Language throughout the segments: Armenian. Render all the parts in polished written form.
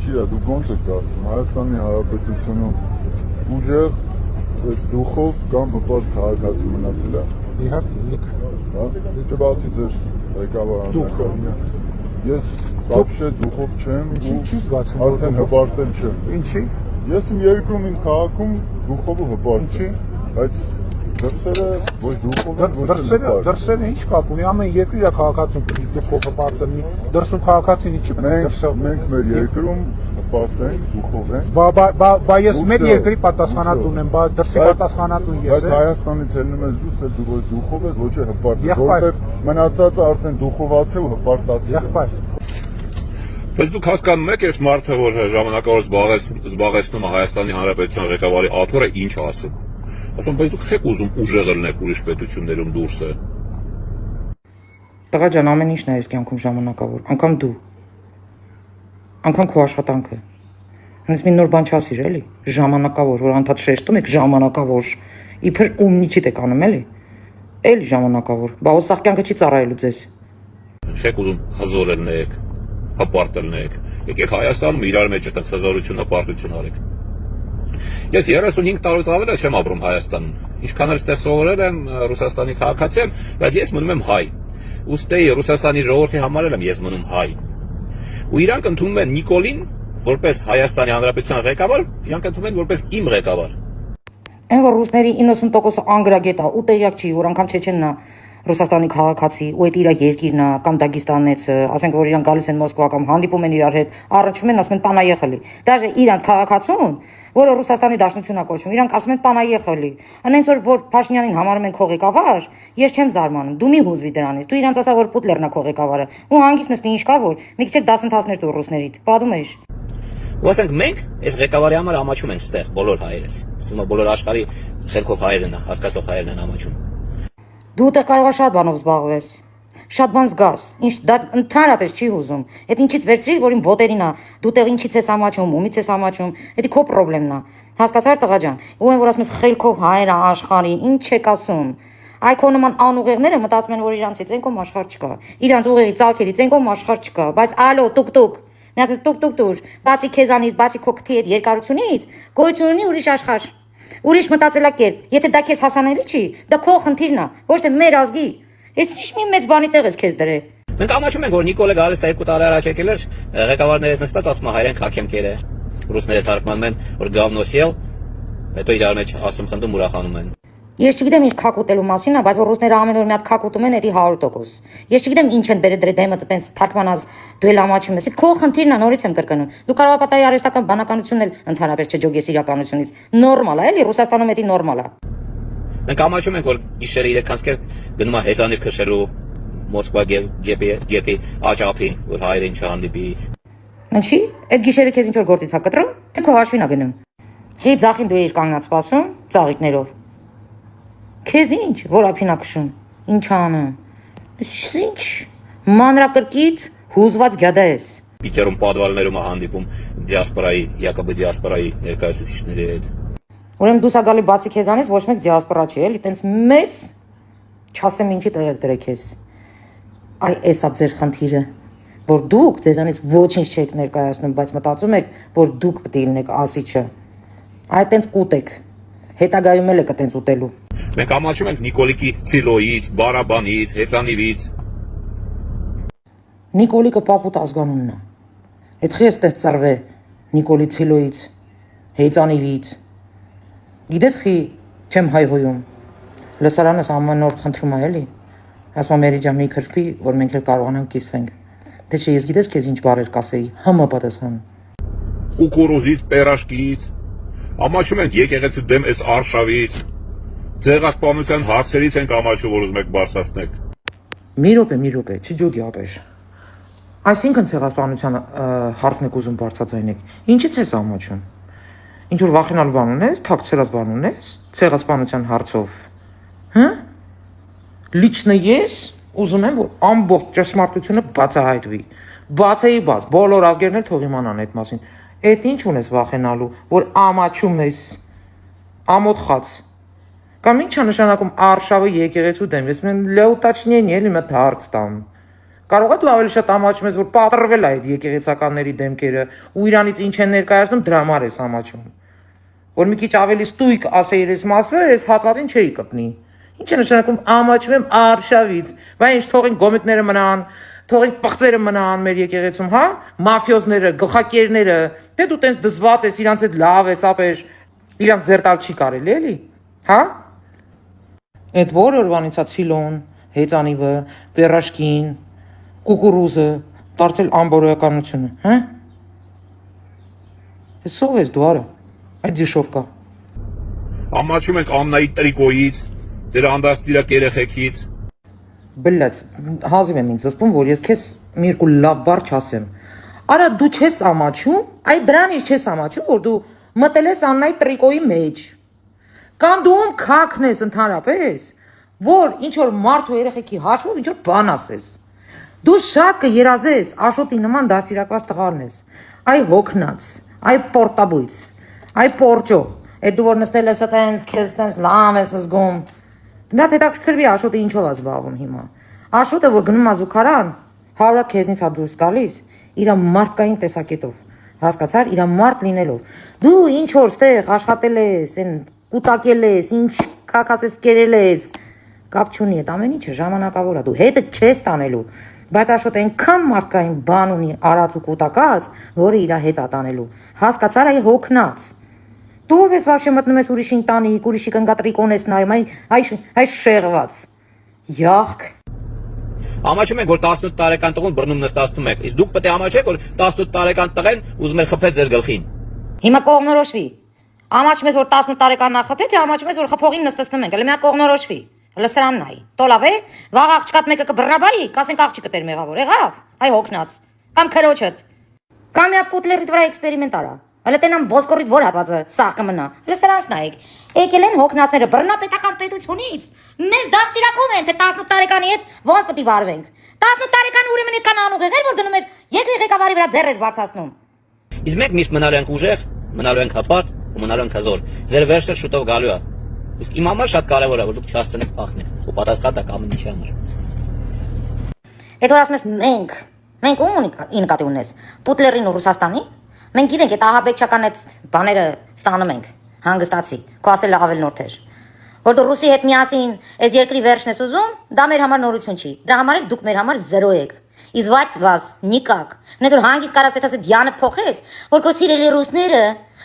Կիրա, դու ոնց եք կարծում, Հայաստանի Հանրապետությունում ուժեղ այս դուխով կամ հպարտ քաղաքացի մնացել է։ Իհարկե, Չէ, բացի ձեր ղեկավարը։ Ես вообще դուխով չեմ ու արդեն հպարտել չեմ։ Ինչի՞։ Ես իմ երկրում իմ քաղաքում դուխով ու հպարտ եմ, բայց դրսերը ոչ դուխով են, ոչ հպարտ։ Դրսերը ինչ կապ ունի, ամեն երկրի քաղաքացին դուխով հպարտ լինի, դրսում քաղաքացին ինչի՞ Մենք մեր երկրում հպարտ ենք, դուխով ենք։ Բա ես մեր երկրի պատասխանատուն եմ, բա դրսի պատասխանատուն ես եմ։ Բայց Հայաստանից ելնում ես դուրս, դու ոչ դուխով ես, ոչ հպարտ, որովհետև մնացածը արդեն դուխովացել ու հպարտացել։ Եղբայր։ Բայց դուք հասկանում եք, այս մարդը, որ ժամանակավոր զբաղեցնում է Հայաստանի Հանրապետության ղեկավարի աթոռը, ինչ ասում։ Ասում, բայց դուք չեք ուզում ուժեղ լինեք ուրիշ պետություններում դուրսը։ Տղա ջան, ամեն ինչն է այս կյանքում ժամանակավոր, անգամ դու։ Անգամ քո աշխատանքը։ Հենց մի նոր բան չասիր, էլի, ժամանակավոր, որ անդադ շեշտում եք ժամանակավոր, իբր ում միջիտ եք անում, էլի։ Էլի ժամանակավոր, բա ոսախ կյանքը չի ծառայելու ձեզ։ Չեք ուզում հզոր լինեք, հպարտ լինեք։ Եկեք Հայաստանում իրար մեջ այդպես հզորություն, հպարտություն արեք։ Ես 35 տարուց ավել չեմ ապրում Հայաստանում։ Ինչքան էլ ստեղ սովորել եմ, Ռուսաստանի քաղաքացի եմ, բայց ես մնում եմ հայ։ Ուստի Ռուսաստանի ժողովրդի համար եմ ես մնում հայ։ Ու իրանք ընդունում են Նիկոլին որպես Հայաստանի Հանրապետության ղեկավար, իրանք ընդունում են որպես իմ ղեկավար։ Այն որ ռուսների 90%-ը անգրագետ է ու տեղյակ չի, որ անգամ Չեչենն է Ռուսաստանի քաղաքացի ու այդ իր երկիրն է կամ Դագստանից, ասենք որ իրանք գալիս են Մոսկվա կամ հանդիպում են իրար հետ, առաջում են ասում են պանայեխլի։ Դաժե իրանք քաղաքացուն, որը Ռուսաստանի Դաշնություն է կոչվում, իրանք ասում են պանայեխլի։ Անենց որ Փաշինյանին համարում են քո ղեկավար, ես չեմ զարմանում։ Դու մի հուզվի դրանից։ Դու իրանք ասա որ Պուտլերն է քո ղեկավարը։ Ու հանգիստ նստի ինչ կա որ մի քիչ դասընթացներ դու ռուսներիդ։ Պատում ես։ Ու ասենք մենք այս ղեկավարի համար ամաչում ենք ստեղ բոլոր հայերս։ Ասում եմ բոլոր աշխարհի խելքով հայերն են, հասկացող հայերն են ամաչում։ Դու դեռ կարող ես շատ բանով զբաղվես։ Շատ բան զգաս։ Ինչ դա ընդհանրապես չի հուզում։ Այդ ինչից վերցրիր, որ իմ ոտերին է։ Դու տեղ ինչից ես ամաչում, ումից ես ամաչում։ Դա քո խնդրեմն է։ Հասկացար տղա ջան։ Ու այն որ ասում ես խելքով հայերը աշխարհի, ինչ եք ասում։ Այ քո նման անուղեղները մտածում են, որ իրանցից են կողմ աշխարհ չկա։ Իրանց ուղեղի ցալքերից են կողմ աշխարհ չկա, բայց ալո տուկ-տուկ։ Միացած տուկ-տուկ-տուկ, բացի քեզանից, բացի քո քթի այդ երկարությունից, գոյություն ունի ուրիշ աշխարհ։ Ուրիշ մտածելակերպ, եթե դա քեզ հասանելի չի, դա քո խնդիրն է, ոչ թե մեր ազգի։ Ես ինչ մի մեծ բանի տեղ ես քեզ դրել։ Մենք ամաչում ենք, որ Նիկոլը գալիս է 2 տարի առաջ եկել էր, ղեկավարների հետ նստած ասում է հայերեն քաքեմքեր է։ Ռուսները թարգմանում են, որ գավնոսիել, հետո իրար մեջ ասում խնդում ուրախանում են։ Ես չգիտեմ ինչ քակ ուտելու մասին է, բայց որ ռուսները ամեն օր մի հատ քակ ուտում են, դա 100%։ Ես չգիտեմ ինչ են բերել դրե դեմը տենց թարգմանած դու էլ ամաչում ես։ Քո խնդիրն է, նորից եմ կրկնում։ Դու կարող ես պատահի արհեստական բանականությունն էլ ընդհանրապես չջոգես իրականությունից։ Նորմալ է, էլի Ռուսաստանում դա նորմալ է։ Մենք ամաչում ենք, որ գիշերը 3:30 գնում է հեծանիվ քշելու Մոսկվա գետի աճափի, որ հայերին չհանդիպի։ Ինչի՞։ Այդ գիշերը քեզ ինչ որ գործից է կտրում, թե քո հաշվին է գնում։ Հի ձախին դու էիր կանգնած սպասում, ծաղիկներով։ Քեզ ինչ, որ ափին է քշում։ Ինչ անեմ։ Ինչ մանրակրկիտ հուզված գյադա ես։ Պիտերում պատվալներում է հանդիպում դիասպորայի, Յակոբի դիասպորայի ներկայացուցիչների հետ։ Ուրեմն դու սա գալի բացի քեզանից ոչ մեկ դիասպորա չի, էլի, տենց մեծ չասեմ ինչի տեղ ես դրեք ես։ Այ էսա ձեր խնդիրը, որ դուք ձեզանից ոչինչ չեք ներկայացնում, բայց մտածում եք, որ դուք պետք է լինեք ասիչը։ Այ տենց կուտեք։ Հետագայում էլ եք տենց ուտելու։ Մենք ամաչում ենք Նիկոլիկի Ցիլոյից, Բարաբանից, Հեծանիվից։ Նիկոլիկը պապուտ ազգանունն է։ Այդ խես տես ծրվե Նիկոլի Ցիլոյից, Հեծանիվից։ Գիտես խի չեմ հայհոյում։ Լսարանս ամեն օր խնդրում է էլի։ Ասում մերի ջան մի քրփի, որ մենք էլ կարողանանք կիսվենք։ Թե չէ ես գիտես քեզ ինչ բառեր կասեի, համապատասխան։ Կուկուրուզից, պերաշկից։ Ամաչում ենք եկեղեցի դեմ այս արշավից։ Ցեղասպանության հարցերից ենք ամաչում, որ ուզում եք բարձրացնեք։ Մի րոպե, չջոգի ապեր։ Այսինքն ցեղասպանության հարցն եք ուզում բարձրացնեք։ Ինչի՞ց ես ամաչում։ Ինչ որ վախենալ բան ունես, թաքցրած բան ունես ցեղասպանության հարցով։ Հա՞։ Լիչնը ես ուզում եմ, որ ամբողջ ճշմարտությունը բացահայտվի։ Բացեի բաց, բոլոր ազգերն էլ թող իմանան այդ մասին։ Այդ ինչ ունես վախենալու, որ ամաչում ես։ Ամոթ խաց։ Կամ ի՞նչ է նշանակում արշավը եկեղեցու դեմ։ Ես մեն լեուտաչնիեն էլի մտ հարց տամ։ Կարող է դու ավելի շատ ամաչում ես, որ պատրվել է այդ եկեղեցականների դեմքերը ու իրանից ինչ են ներկայացնում, դրա համար ես ամաչում։ Որ մի քիչ ավելի ստույգ ասեիր այս մասը, այս հատվածին չէի կպնի։ Ինչ է նշանակում ամաչում եմ արշավից, վայ ինչ թողին գոմիկները մնան, թողին պղծերը մնան մեր եկեղեցում, հա, մաֆիոզները, գլխակերները, թե դու տենց դզված ես, իրանց հետ լավ ես, ապեր, իրանց ձերտալ չի կարելի էլի, հա։ Այդ որ օրվանից է ցիլոն, հեծանիվը, պերաշկին, կուկուրուզը, դարձել ամբորոյականությունը, հա։ Ես ով ես դու արա, այդ դիշովկա։ Ամաչում ենք Ամնայի տրիկոյից, ձեր անդաստիրակ երեխեքից։ Բլած, հազիվ եմ ինձ զսպում, որ ես քեզ մի երկու լավ բառ չասեմ։ Արա դու չես ամաչում, այ դրանից չես ամաչում, որ դու մտել ես Աննայի տրիկոյի մեջ։ Կամ դու ում քաքն ես ընդհանրապես, որ ինչ որ մարդու երեխեքի հաշվով ինչ որ բան ասես։ Դու շատ կերազես, Աշոտի նման դասիրակված տղան ես։ Այ հոգնած, այ պորտաբույց, այ պորճո։ Այդ դու որ նստել ես այդպես քեզ այդպես լավ ես զգում։ Դա հետաքրքրվի Աշոտը ինչով է զբաղվում հիմա։ Աշոտը որ գնում է զուգարան, 100 հատ քեզնից է դուրս գալիս, իր մարդկային տեսակետով, հասկացար, իր մարդ լինելով։ Դու ինչ որ ստեղ աշխատել ես, այն կուտակել ես, ինչ քաքասես կերել ես, կապ չունի, այդ ամեն ինչը ժամանակավոր է, դու հետը չես տանելու։ Բայց Աշոտը այնքան մարդկային բան ունի արած ու կուտակած, որը իր հետ է տանելու։ Հասկացար, այ հոգնած։ Դու ով ես вообще մտնում ես ուրիշին տանիք, ուրիշի կնգատրիկոն ես նայում, այ շեղված։ Յախք։ Ամաչում ենք, որ 18 տարեկան տղուն բռնում նստացնում եք, իսկ դուք պետք է ամաչեք, որ 18 տարեկան տղեն ուզում է խփել ձեր գլխին։ Հիմա կողմնորոշվի։ Ամաչում ես որ 18 տարեկանն է խփել, թե ամաչում ես որ խփողին նստացնում ենք, հələ մի հատ կողմնորոշվի։ Հələ սրանն այ։ Տոլավ է, վաղ աղջկատ մեկը կբռնաբարի, կասենք աղջիկը տեր մեղավոր, եղավ։ Այ հոգնած։ Կամ քրոջդ։ Կամ մի հատ պուտլերիդ վրա էքսպերիմենտ արա։ Հələ տենամ ոսկորիդ որ հատվածը սաղ կմնա։ Հələ սրանց նայեք։ Եկել են հոգնածները բռնապետական պետությունից։ Մեզ դաստիարակում են, թե 18 տարեկանի հետ ոնց պետք է վարվենք։ 18 տարեկան ուրեմն այդքան անուղեղեր, որ դնում էր երկրի ղեկավարի վրա ձեռեր բարձրացնում։ Իսկ մենք միշտ մնալու ենք ուժեղ, մնալու ենք հպարտ ու մնալու ենք հզոր։ Ձեր վերջը շուտով գալու է։ Իսկ իմ համար շատ կարևոր է, որ դուք չհասցնեք փախնել ու պատասխանատու ամեն ինչի համար։ Այդ որ ասում ես մենք ում ունի նկատի ունես։ Պուտլերին ու Ռուսաստանի։ Մենք գիտենք այդ ահաբեկչական այդ բաները ստանում ենք, հանգստացի, քո ասելը ավելի նոր էր։ Որ դու Ռուսի հետ միասին այս երկրի վերջն ես ուզում, դա մեր համար նորություն չի։ Դրա համար էլ դուք մեր համար զերո եք։ Իզված вас никак։ Նետ որ հանգիստ կարաս այդ դիանդ փոխես, որ քո սիրելի ռուսները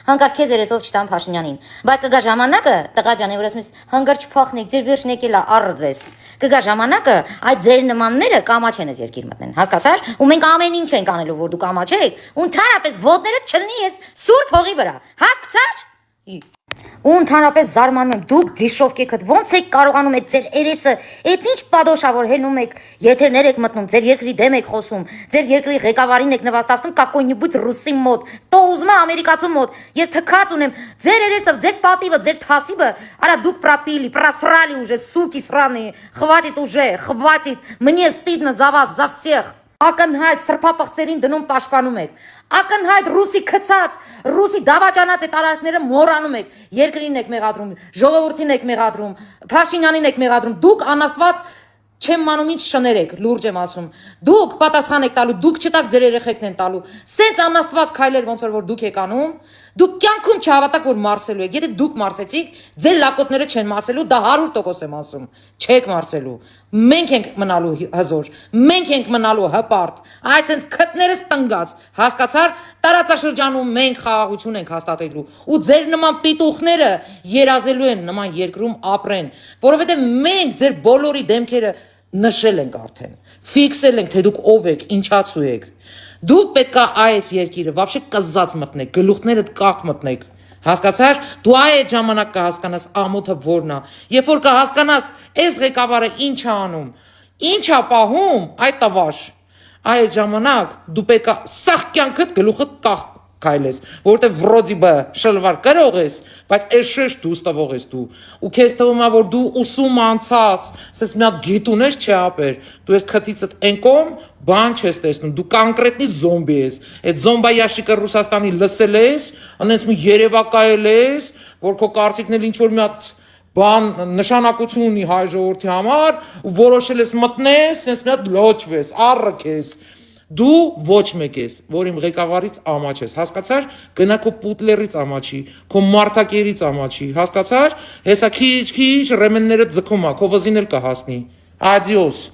հանկարծ քեզ երեսով չտան Փաշինյանին։ Բայց կգա ժամանակը, տղա ջան, որ ասում ես հանկարծ չփոխնեք, ձեր վերջն եկել է առձես։ Կգա ժամանակը, այդ ձեր նմանները կամաչեն ես երկիր մտնեն, հասկացար։ Ու մենք ամեն ինչ ենք անելու, որ դուք ամաչեք, ու ընդհանրապես ոտները չլնի ես սուրբ հողի վրա, հասկացար։ Ու ընդհանրապես զարմանում եմ, դուք դիշովկեքդ ոնց եք կարողանում այդ ձեր երեսը, այդ ինչ պատոշա որ հենում եք, եթերներ եք մտնում, ձեր երկրի դեմ եք խոսում, ձեր երկրի ղեկավարին եք նվաստացնում какой-нибудь ռուսի մոտ, то ուզում է ամերիկացու մոտ։ Ես թքած ունեմ, ձեր երեսը, ձեր պատիվը, ձեր թասիվը, արա դուք пропили, просрали уже, суки сраные, хватит уже, хватит, мне стыдно за вас, за всех։ Ակնհայտ սրբապղծերին դնում պաշտպանում եք։ Ակնհայտ ռուսի քծած, ռուսի դավաճանած այդ արարքները մոռանում եք։ Երկրին եք մեղադրում, ժողովրդին եք մեղադրում, Փաշինյանին եք մեղադրում։ Դուք անաստված չեմ մանում ինչ շներեք, լուրջ եմ ասում։ Դուք պատասխան եք տալու, դուք չտակ ձեր երեխեքն են տալու։ Սենց անաստված քայլեր ոնց որ դուք եք անում, դուք կյանքում չհավատաք որ մարսելու եք։ Եթե դուք մարսեցիք, ձեր լակոտները չեն մարսելու, դա 100% եմ ասում։ Չեք մարսելու։ Մենք ենք մնալու հզոր, մենք ենք մնալու հպարտ։ Այսինքն քթներս տնգած, հասկացար, տարածաշրջանում մենք խաղաղություն ենք հաստատելու ու ձեր նման պիտուխները երազելու են նման երկրում ապրեն, որովհետև մենք ձեր բոլորի դեմքերը նշել ենք արդեն, ֆիքսել ենք, թե դուք ով եք, ինչացու եք։ Դուք պետք է այս երկիրը вообще կզած մտնեք, գլուխներդ կախ մտնեք։ Հասկացար, դու այդ ժամանակ կհասկանաս ամոթը որն է։ Երբ որ կհասկանաս, այս ղեկավարը ինչ է անում, ինչ է պահում, այդ տվաշ։ Այդ ժամանակ դու պետք է սաղ կյանքդ գլուխդ կախ քայլես, որտեղ վրոդի բը շլվար կրող ես, բայց էշեշ դու ստվող ես դու։ Ու քեզ թվում է որ դու ուսում անցած, ասես մի հատ գիտ ունես չէ ապեր։ Դու ես քթիցդ ենկոմ բան չես տեսնում, դու կոնկրետնի զոմբի ես։ Այդ զոմբայաշիկը Ռուսաստանի լսել ես, անենց մի երևակայել ես, որ քո կարծիքն էլ ինչ որ մի հատ բան նշանակություն ունի հայ ժողովրդի համար, ու որոշել ես մտնես, sense մի հատ լոչվես, առրկես։ Դու ոչ մեկ ես, որ իմ ղեկավարից ամաչես, հասկացար, գնա քո պուտլերից ամաչի, քո մարտակերից ամաչի, հասկացար, հեսա քիչ ռեմենները ձգում ա, քո վզին էլ կհասնի, ադիոս։